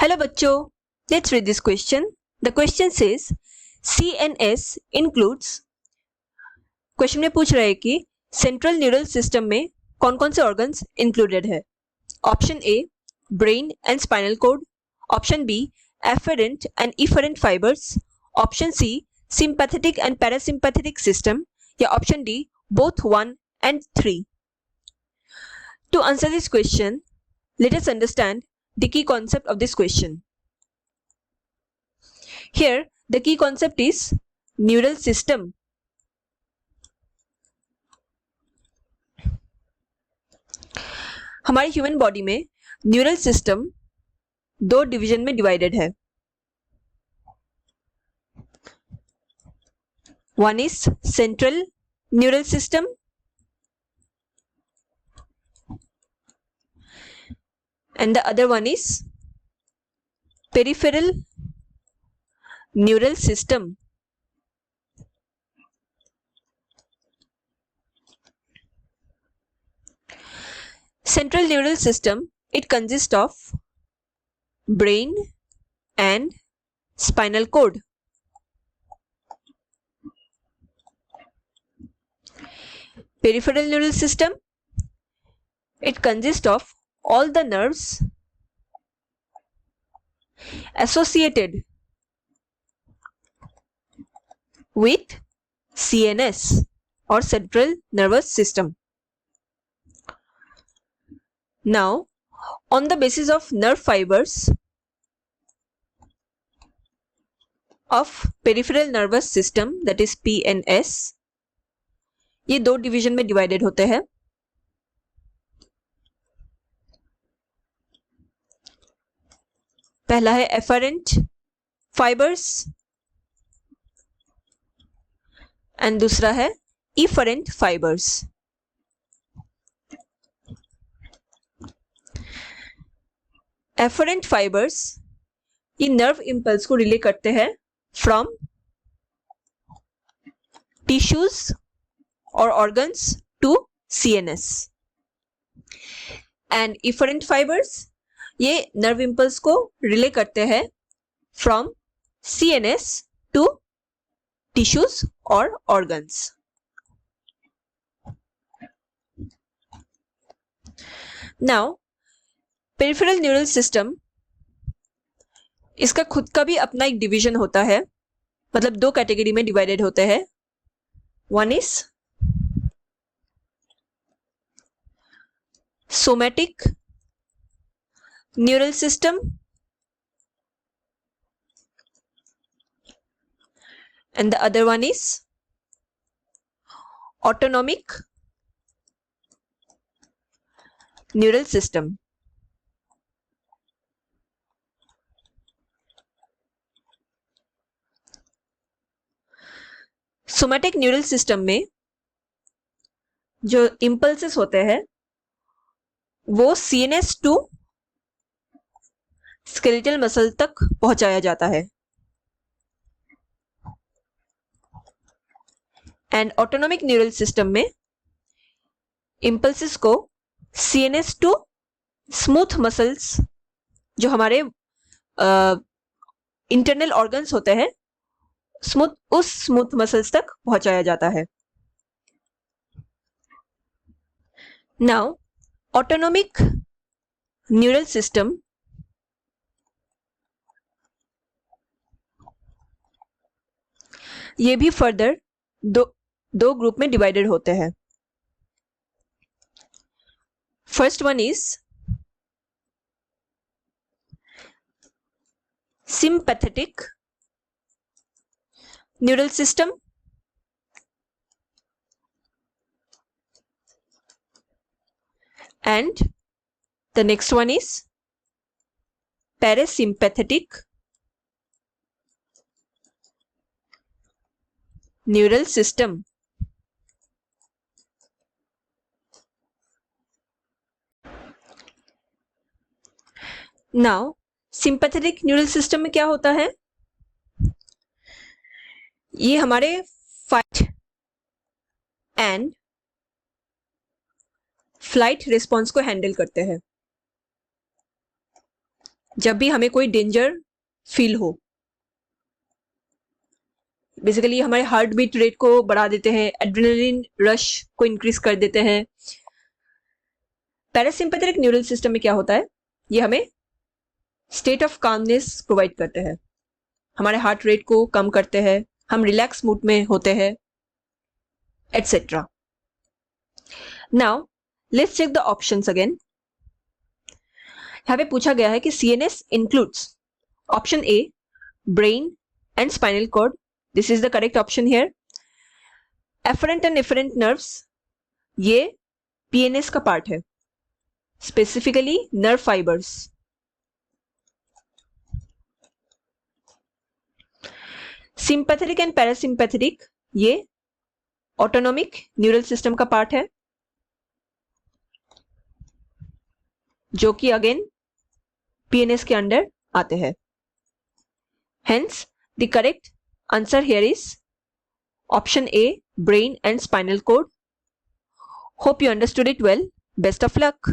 Hello बच्चों, let's read this question. The question says CNS includes. Question में पूछ रहे हैं कि सेंट्रल न्यूरल सिस्टम में कौन कौन से ऑर्गन्स इंक्लूडेड है. Option A brain and spinal cord, option B afferent and efferent fibres, option C sympathetic and parasympathetic system, या option D both 1 and 3. To answer this question, let us understand the key concept of this question. Here, the key concept is neural system. हमारी human body में neural system दो division में divided है. One is central neural system and the other one is peripheral neural system. Central neural system, it consists of brain and spinal cord. Peripheral neural system, it consists of all the nerves associated with CNS or central nervous system. Now, on the basis of nerve fibers of peripheral nervous system, that is PNS, ये दो division में divided होते हैं. पहला है efferent fibres and दूसरा है efferent fibres. Afferent fibres ये नर्व इंपल्स को रिले करते हैं फ्रॉम टिश्यूज और organs to CNS. And efferent fibres ये नर्व इंपल्स को रिले करते हैं फ्रॉम सीएनएस टू टिश्यूज और organs. Now peripheral neural system, इसका खुद का भी अपना एक डिवीजन होता है, मतलब दो कैटेगरी में डिवाइडेड होते हैं. One is somatic neural system and the other one is autonomic neural system. Somatic neural system में जो इंपल्सेस होते हैं वो सीएनएस टू स्केलेटल मसल तक पहुंचाया जाता है. एंड ऑटोनॉमिक न्यूरल सिस्टम में इंपल्सेस को सीएनएस टू स्मूथ मसल्स, जो हमारे इंटरनल ऑर्गन्स होते हैं, उस स्मूथ मसल्स तक पहुंचाया जाता है. नाउ ऑटोनॉमिक न्यूरल सिस्टम ये भी फर्दर दो ग्रुप में डिवाइडेड होते हैं. First one is sympathetic neural system and the next one is parasympathetic neural system. Now, sympathetic neural system में क्या होता है? ये हमारे fight and flight response को हैंडल करते हैं. जब भी हमें कोई डेंजर फील हो, बेसिकली हमारे हार्ट बीट रेट को बढ़ा देते हैं, एड्रेनलिन रश को इंक्रीज कर देते हैं। पैरासिम्पैथेटिक न्यूरल सिस्टम में क्या होता है, ये हमें स्टेट ऑफ कामनेस प्रोवाइड करते हैं, हमारे हार्ट रेट को कम करते हैं, हम रिलैक्स मूड में होते हैं, etcetera. Now let's check the options again. यहां पे पूछा गया है कि CNS includes option A brain and spinal cord, this is the correct option here. Afferent and efferent nerves, ये पीएनएस का पार्ट है, specifically nerve fibres. Sympathetic and parasympathetic, ये ऑटोनॉमिक न्यूरल सिस्टम का पार्ट है, जो कि अगेन पीएनएस के under आते हैं। Hence the correct answer here is option A brain and spinal cord. Hope you understood it well. Best of luck.